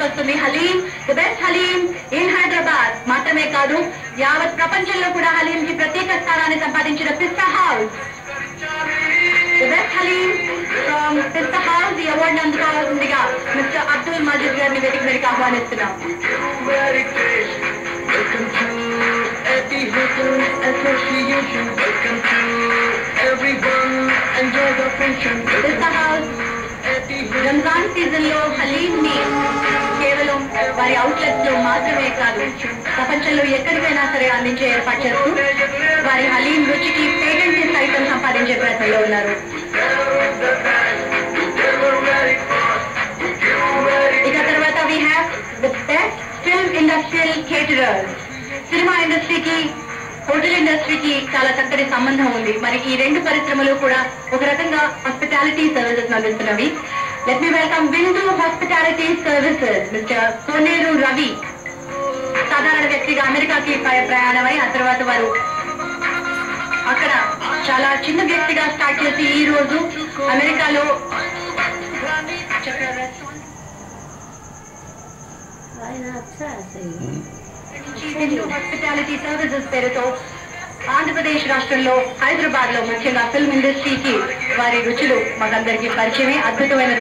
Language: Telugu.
తీసుకొస్తుంది haleem, the best haleem in Hyderabad మాత్రమే కాదు యావత్ ప్రపంచంలో కూడా హలీం కి ప్రత్యేక స్థానాన్ని సంపాదించిన Pista house. The best haleem from Pista house ఈ అవార్డు అందుకోవాల్సిందిగా మిస్టర్ అబ్దుల్ మజీద్ గారిని వేదిక మీదకి ఆహ్వానిస్తున్నాం. పిస్తా హౌస్ రంజాన్ సీజన్ లో హలీం ని కేవలం వారి అవుట్లెట్స్ లో మాత్రమే కాదు ప్రపంచంలో ఎక్కడికైనా సరే అందించే ఏర్పాటు చేస్తూ వారి హలీం రుచికి పేటెంట్ సైతం సంపాదించే ప్రయత్నంలో ఉన్నారు. ఇక తర్వాత we have the best film industrial caterers. Cinema ఇండస్ట్రీకి హోటల్ ఇండస్ట్రీకి చాలా చక్కటి సంబంధం ఉంది. మరి ఈ రెండు పరిశ్రమలు కూడా ఒక రకంగా హాస్పిటాలిటీ సర్వీసెస్ అందిస్తున్నవి. Let me welcome Vindu hospitality services mister Koneru Ravi. సాధారణ వ్యక్తిగా అమెరికాకి ప్రయాణమై ఆ తర్వాత వారు అక్కడ చాలా చిన్న వ్యక్తిగా స్టార్ట్ చేసి ఈ రోజు అమెరికాలో హాస్పిటాలిటీ సర్వీసెస్ పేరుతో ఆంధ్రప్రదేశ్ రాష్ట్రంలో హైదరాబాద్ లో ముఖ్యంగా ఫిల్మ్ ఇండస్ట్రీకి వారి రుచులు మాకందరికీ పరిచయమే. అద్భుతమైన